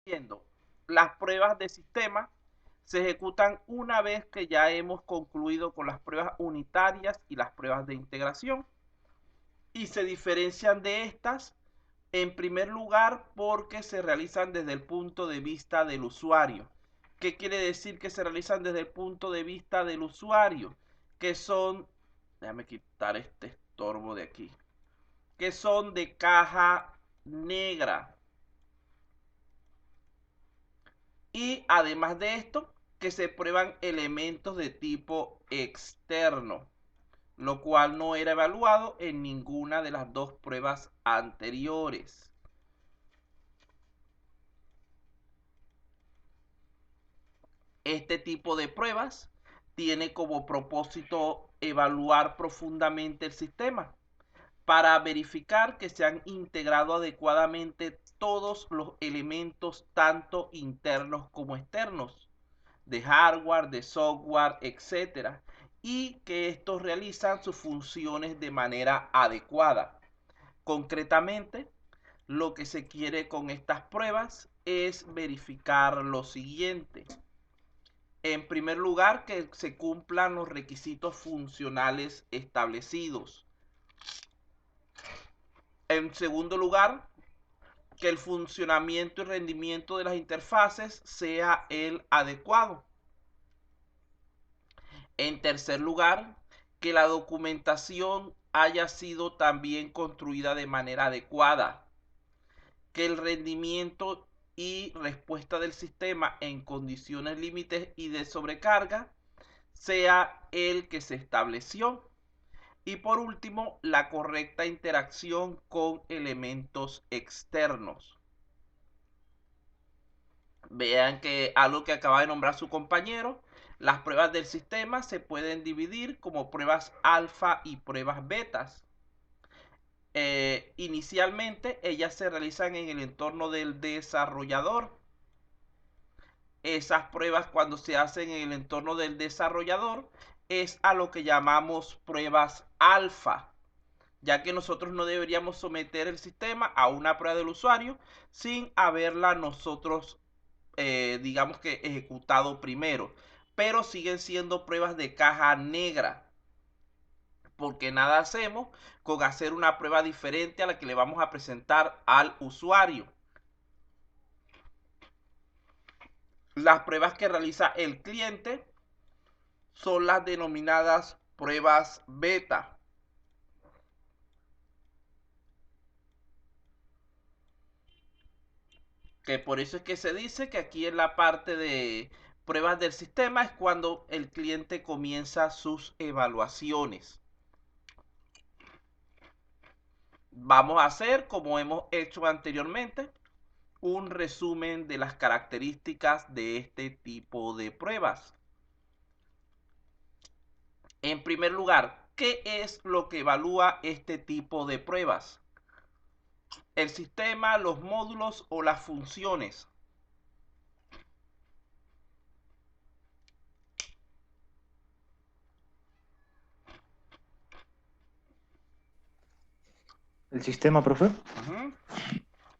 Viendo, las pruebas de sistema se ejecutan una vez que ya hemos concluido con las pruebas unitarias y las pruebas de integración. Y se diferencian de estas, en primer lugar, porque se realizan desde el punto de vista del usuario. ¿Qué quiere decir que se realizan desde el punto de vista del usuario? Que son, déjame quitar este estorbo de aquí, que son de caja negra. Y además de esto, que se prueban elementos de tipo externo, lo cual no era evaluado en ninguna de las dos pruebas anteriores. Este tipo de pruebas tiene como propósito evaluar profundamente el sistema para verificar que se han integrado adecuadamente todos los elementos, tanto internos como externos, de hardware, de software, etcétera, y que estos realizan sus funciones de manera adecuada. Concretamente, lo que se quiere con estas pruebas es verificar lo siguiente. En primer lugar, que se cumplan los requisitos funcionales establecidos. En segundo lugar, que el funcionamiento y rendimiento de las interfaces sea el adecuado. En tercer lugar, que la documentación haya sido también construida de manera adecuada, que el rendimiento y respuesta del sistema en condiciones límites y de sobrecarga sea el que se estableció. Y por último, la correcta interacción con elementos externos. Vean que algo que acaba de nombrar su compañero, las pruebas del sistema se pueden dividir como pruebas alfa y pruebas betas. Inicialmente ellas se realizan en el entorno del desarrollador. Esas pruebas, cuando se hacen en el entorno del desarrollador, es a lo que llamamos pruebas alfa, ya que nosotros no deberíamos someter el sistema a una prueba del usuario sin haberla nosotros digamos que ejecutado primero, pero siguen siendo pruebas de caja negra, porque nada hacemos con hacer una prueba diferente a la que le vamos a presentar al usuario. Las pruebas que realiza el cliente son las denominadas pruebas beta. Que por eso es que se dice que aquí en la parte de pruebas del sistema es cuando el cliente comienza sus evaluaciones. Vamos a hacer, como hemos hecho anteriormente, un resumen de las características de este tipo de pruebas. En primer lugar, ¿qué es lo que evalúa este tipo de pruebas? ¿El sistema, los módulos o las funciones? ¿El sistema, profe?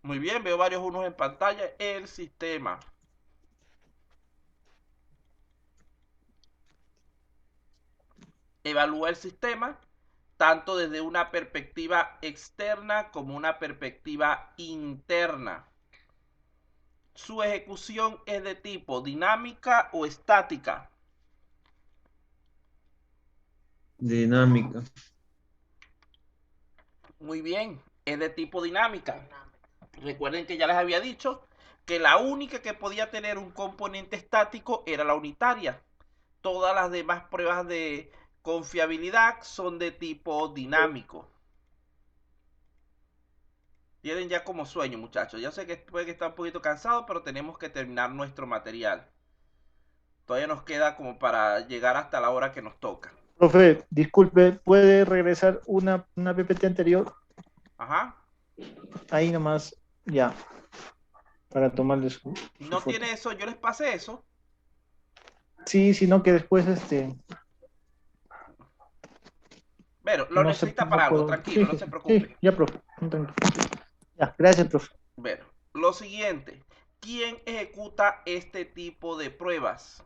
Muy bien, veo varios unos en pantalla. El sistema. Evalúa el sistema tanto desde una perspectiva externa como una perspectiva interna. Su ejecución es de tipo dinámica o estática. Dinámica. Muy bien, es de tipo dinámica. Recuerden que ya les había dicho que la única que podía tener un componente estático era la unitaria. Todas las demás pruebas de confiabilidad son de tipo dinámico. Tienen ya como sueño, muchachos. Ya sé que puede estar un poquito cansado, pero tenemos que terminar nuestro material. Todavía nos queda como para llegar hasta la hora que nos toca. Profe, disculpe, ¿puede regresar una PPT anterior? Ajá. Ahí nomás, ya, para tomarle su ¿No foto. tiene eso? Yo les pasé eso. Sí, sino que después Pero lo no sé, necesita para no algo, puedo. tranquilo, Sí, no sí, se sí, preocupe. sí, ya, profe. Ya, gracias, profe. Bueno, lo siguiente. ¿Quién ejecuta este tipo de pruebas?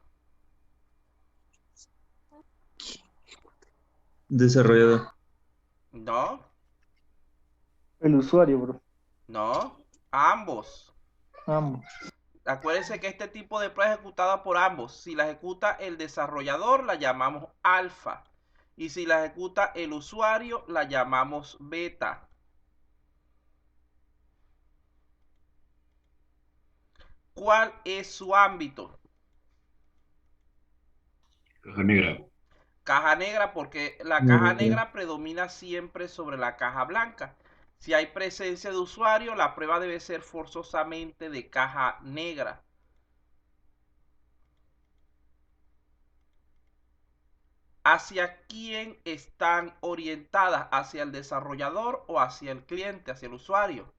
Desarrollador. No, El usuario, bro. no, ambos. Ambos. Acuérdense que este tipo de prueba es ejecutada por ambos. Si la ejecuta el desarrollador, la llamamos alfa. Y si la ejecuta el usuario, la llamamos beta. ¿Cuál es su ámbito? Caja negra. Caja negra, porque la caja negra predomina siempre sobre la caja blanca. Si hay presencia de usuario, la prueba debe ser forzosamente de caja negra. ¿Hacia quién están orientadas? ¿Hacia el desarrollador o hacia el cliente, hacia el usuario?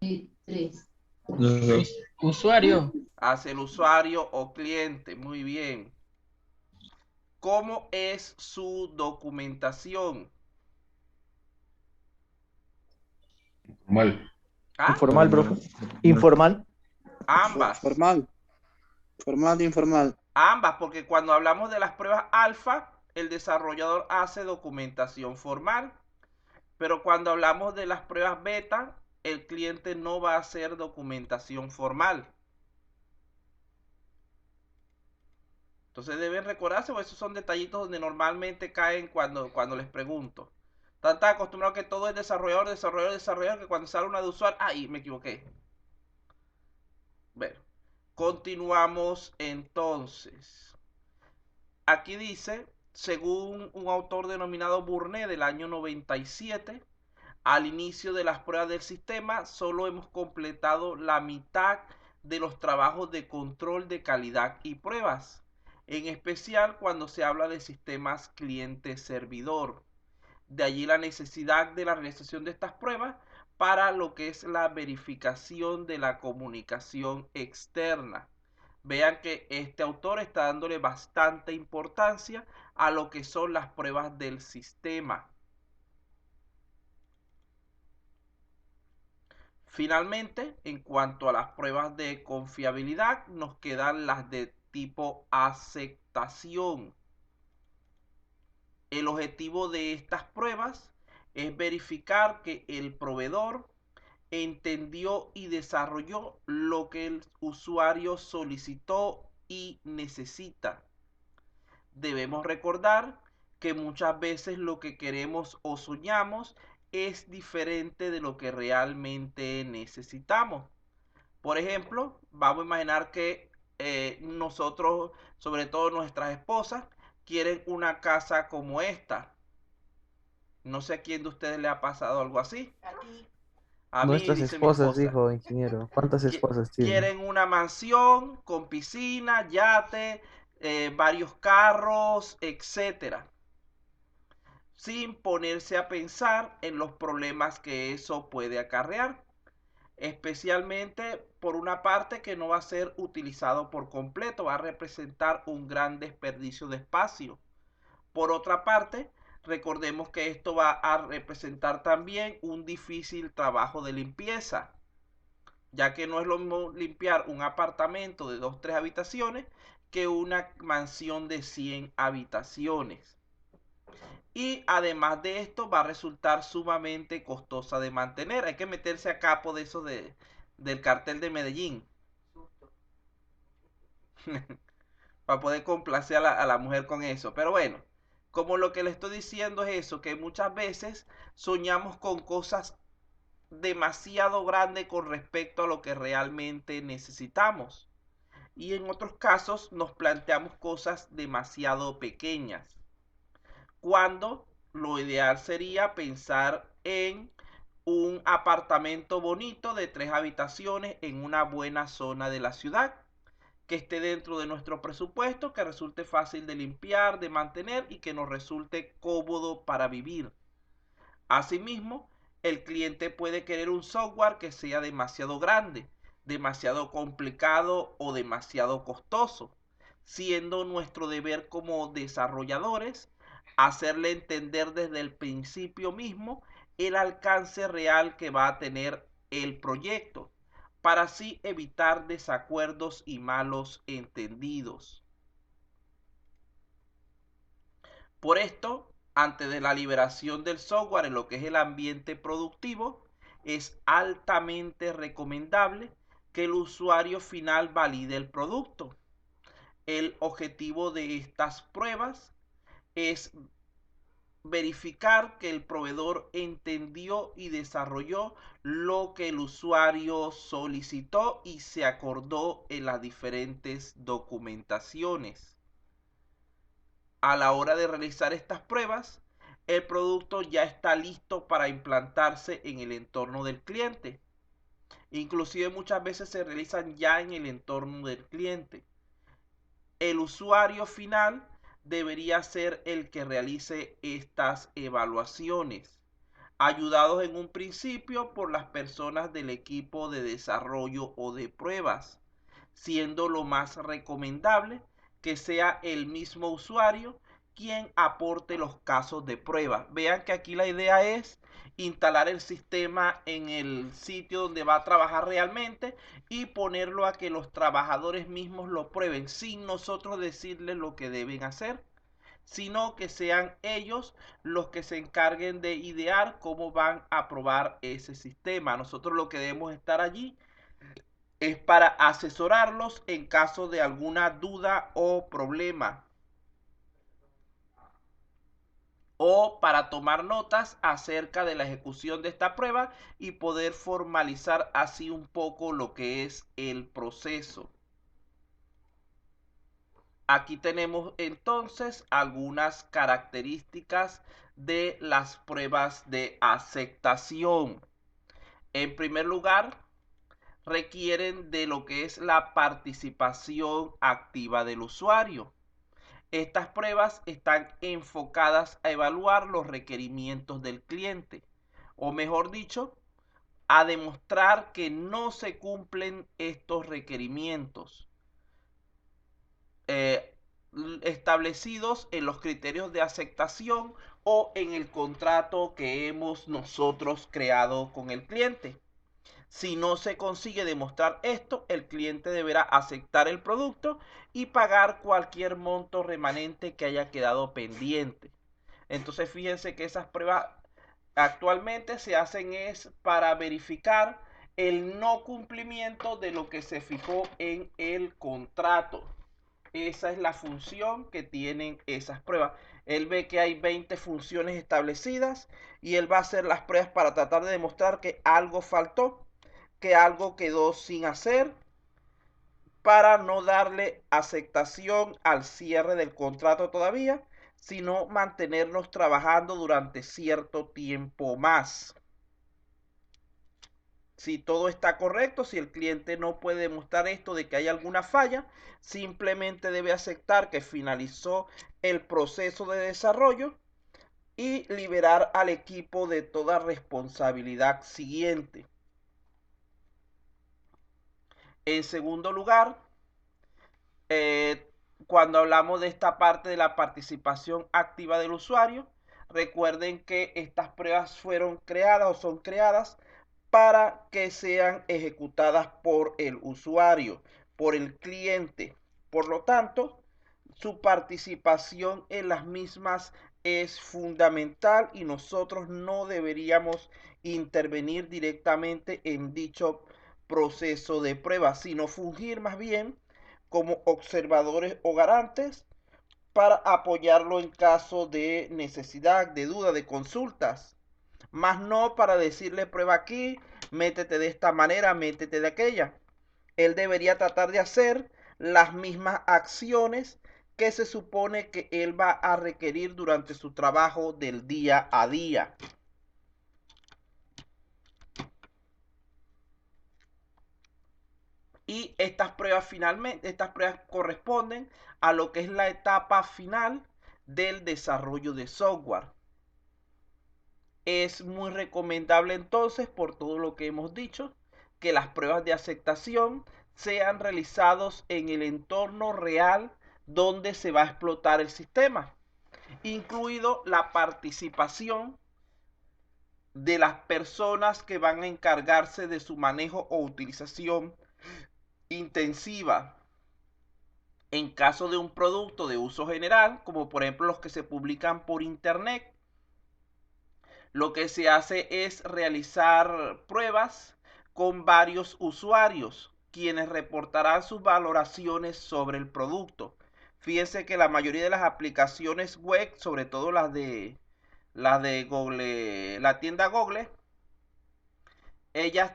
Los dos. Usuario. Hacia el usuario o cliente. Muy bien. ¿Cómo es su documentación? Formal. ¿Ah? Informal, bro. Informal. Ambas. Formal. Formal e informal. Ambas, porque cuando hablamos de las pruebas alfa, el desarrollador hace documentación formal. Pero cuando hablamos de las pruebas beta, el cliente no va a hacer documentación formal. Entonces deben recordarse, o esos son detallitos donde normalmente caen cuando les pregunto. Están tan acostumbrados que todo es desarrollador, que cuando sale una de usuario, ¡ay, me equivoqué! Bueno, continuamos entonces. Aquí dice, según un autor denominado Burnet del año 97, al inicio de las pruebas del sistema, solo hemos completado la mitad de los trabajos de control de calidad y pruebas, en especial cuando se habla de sistemas cliente-servidor. De allí la necesidad de la realización de estas pruebas para lo que es la verificación de la comunicación externa. Vean que este autor está dándole bastante importancia a lo que son las pruebas del sistema. Finalmente, en cuanto a las pruebas de confiabilidad, nos quedan las de tipo aceptación. El objetivo de estas pruebas es verificar que el proveedor entendió y desarrolló lo que el usuario solicitó y necesita. Debemos recordar que muchas veces lo que queremos o soñamos es diferente de lo que realmente necesitamos. Por ejemplo, vamos a imaginar que nosotros, sobre todo nuestras esposas, quieren una casa como esta. No sé a quién de ustedes le ha pasado algo así. A mí, Nuestras dice mi esposas, esposa. dijo ingeniero. ¿Cuántas esposas tiene? Quieren una mansión con piscina, yate, varios carros, etcétera, sin ponerse a pensar en los problemas que eso puede acarrear, especialmente por una parte que no va a ser utilizado por completo, va a representar un gran desperdicio de espacio. Por otra parte, recordemos que esto va a representar también un difícil trabajo de limpieza, ya que no es lo mismo limpiar un apartamento de 2-3 habitaciones que una mansión de 100 habitaciones. Y además de esto va a resultar sumamente costosa de mantener. Hay que meterse a capo de eso del cartel de Medellín. Para poder complacer a la mujer con eso. Pero bueno, como lo que le estoy diciendo es eso, que muchas veces soñamos con cosas demasiado grandes con respecto a lo que realmente necesitamos. Y en otros casos nos planteamos cosas demasiado pequeñas, cuando lo ideal sería pensar en un apartamento bonito de 3 habitaciones en una buena zona de la ciudad, que esté dentro de nuestro presupuesto, que resulte fácil de limpiar, de mantener y que nos resulte cómodo para vivir. Asimismo, el cliente puede querer un software que sea demasiado grande, demasiado complicado o demasiado costoso, siendo nuestro deber como desarrolladores hacerle entender desde el principio mismo el alcance real que va a tener el proyecto, para así evitar desacuerdos y malos entendidos. Por esto, antes de la liberación del software en lo que es el ambiente productivo, es altamente recomendable que el usuario final valide el producto. El objetivo de estas pruebas es verificar que el proveedor entendió y desarrolló lo que el usuario solicitó y se acordó en las diferentes documentaciones. A la hora de realizar estas pruebas, el producto ya está listo para implantarse en el entorno del cliente. Inclusive muchas veces se realizan ya en el entorno del cliente. El usuario final debería ser el que realice estas evaluaciones, ayudados en un principio por las personas del equipo de desarrollo o de pruebas, siendo lo más recomendable que sea el mismo usuario quien aporte los casos de prueba. Vean que aquí la idea es instalar el sistema en el sitio donde va a trabajar realmente y ponerlo a que los trabajadores mismos lo prueben sin nosotros decirles lo que deben hacer, sino que sean ellos los que se encarguen de idear cómo van a probar ese sistema. Nosotros lo que debemos estar allí es para asesorarlos en caso de alguna duda o problema, o para tomar notas acerca de la ejecución de esta prueba y poder formalizar así un poco lo que es el proceso. Aquí tenemos entonces algunas características de las pruebas de aceptación. En primer lugar, requieren de lo que es la participación activa del usuario. Estas pruebas están enfocadas a evaluar los requerimientos del cliente, o mejor dicho, a demostrar que no se cumplen estos requerimientos establecidos en los criterios de aceptación o en el contrato que hemos nosotros creado con el cliente. Si no se consigue demostrar esto, el cliente deberá aceptar el producto y pagar cualquier monto remanente que haya quedado pendiente. Entonces fíjense que esas pruebas actualmente se hacen es para verificar el no cumplimiento de lo que se fijó en el contrato. Esa es la función que tienen esas pruebas. Él ve que hay 20 funciones establecidas y él va a hacer las pruebas para tratar de demostrar que algo faltó, que algo quedó sin hacer, para no darle aceptación al cierre del contrato todavía, sino mantenernos trabajando durante cierto tiempo más. Si todo está correcto, si el cliente no puede demostrar esto de que hay alguna falla, simplemente debe aceptar que finalizó el proceso de desarrollo y liberar al equipo de toda responsabilidad siguiente. En segundo lugar, cuando hablamos de esta parte de la participación activa del usuario, recuerden que estas pruebas fueron creadas o son creadas para que sean ejecutadas por el usuario, por el cliente. Por lo tanto, su participación en las mismas es fundamental y nosotros no deberíamos intervenir directamente en dicho proceso de prueba, sino fungir más bien como observadores o garantes para apoyarlo en caso de necesidad, de duda, de consultas. Más no para decirle prueba aquí, métete de esta manera, métete de aquella. Él debería tratar de hacer las mismas acciones que se supone que él va a requerir durante su trabajo del día a día. Y estas pruebas corresponden a lo que es la etapa final del desarrollo de software. Es muy recomendable entonces, por todo lo que hemos dicho, que las pruebas de aceptación sean realizados en el entorno real donde se va a explotar el sistema, incluido la participación de las personas que van a encargarse de su manejo o utilización intensiva en caso de un producto de uso general, como por ejemplo los que se publican por internet. Lo que se hace es realizar pruebas con varios usuarios, quienes reportarán sus valoraciones sobre el producto. Fíjense que la mayoría de las aplicaciones web, sobre todo las de Google, la tienda Google, ellas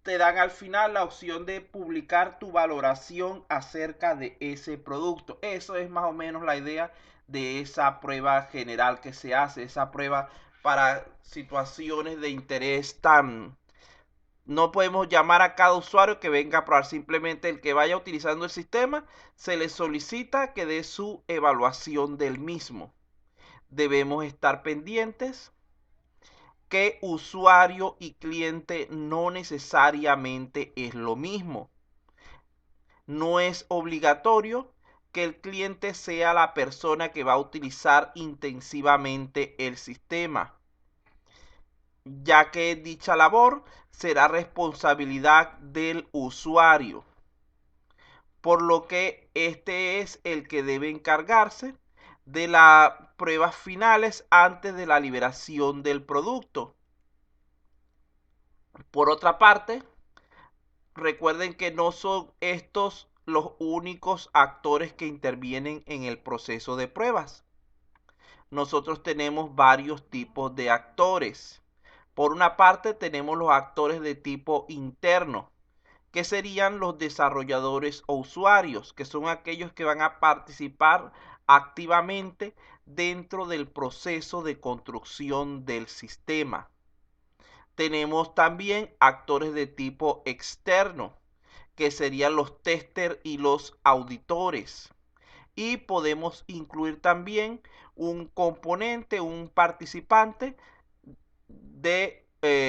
te dan al final la opción de publicar tu valoración acerca de ese producto. Eso es más o menos la idea de esa prueba general que se hace, esa prueba para situaciones de interés tan... No podemos llamar a cada usuario que venga a probar, simplemente el que vaya utilizando el sistema se le solicita que dé su evaluación del mismo. Debemos estar pendientes que usuario y cliente no necesariamente es lo mismo. No es obligatorio que el cliente sea la persona que va a utilizar intensivamente el sistema, ya que dicha labor será responsabilidad del usuario, por lo que este es el que debe encargarse de las pruebas finales antes de la liberación del producto. Por otra parte, recuerden que no son estos los únicos actores que intervienen en el proceso de pruebas. Nosotros tenemos varios tipos de actores. Por una parte tenemos los actores de tipo interno, que serían los desarrolladores o usuarios, que son aquellos que van a participar activamente dentro del proceso de construcción del sistema. Tenemos también actores de tipo externo, que serían los testers y los auditores. Y podemos incluir también un componente, un participante de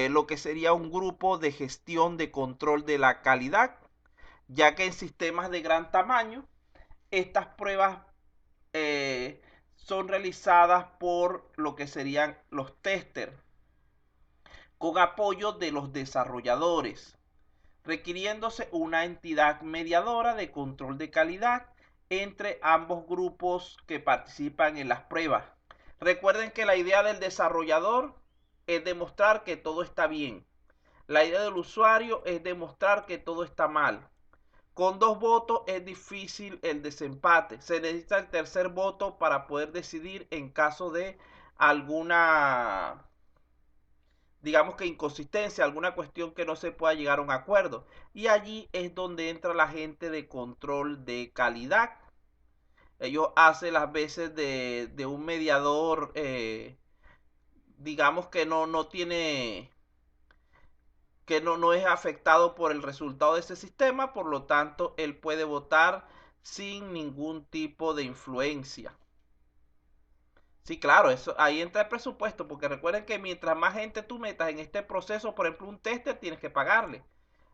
lo que sería un grupo de gestión de control de la calidad, ya que en sistemas de gran tamaño estas pruebas son realizadas por lo que serían los testers, con apoyo de los desarrolladores, requiriéndose una entidad mediadora de control de calidad entre ambos grupos que participan en las pruebas. Recuerden que la idea del desarrollador es demostrar que todo está bien. La idea del usuario es demostrar que todo está mal. Con 2 votos es difícil el desempate. Se necesita el tercer voto para poder decidir en caso de alguna, digamos que inconsistencia, alguna cuestión que no se pueda llegar a un acuerdo. Y allí es donde entra la gente de control de calidad. Ellos hacen las veces de un mediador, digamos que no tiene, que no es afectado por el resultado de ese sistema, por lo tanto él puede votar sin ningún tipo de influencia. Sí, claro, eso, ahí entra el presupuesto, porque recuerden que mientras más gente tú metas en este proceso, por ejemplo, un tester tienes que pagarle,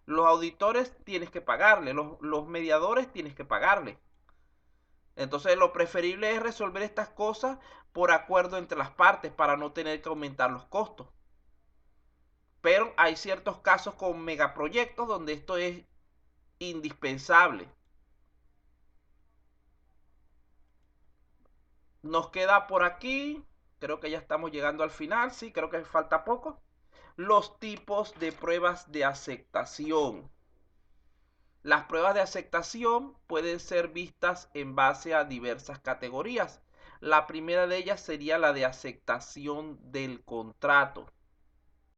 los auditores tienes que pagarle, los mediadores tienes que pagarle. Entonces lo preferible es resolver estas cosas por acuerdo entre las partes para no tener que aumentar los costos. Pero hay ciertos casos con megaproyectos donde esto es indispensable. Nos queda por aquí, creo que ya estamos llegando al final, sí, creo que falta poco. Los tipos de pruebas de aceptación. Las pruebas de aceptación pueden ser vistas en base a diversas categorías. La primera de ellas sería la de aceptación del contrato.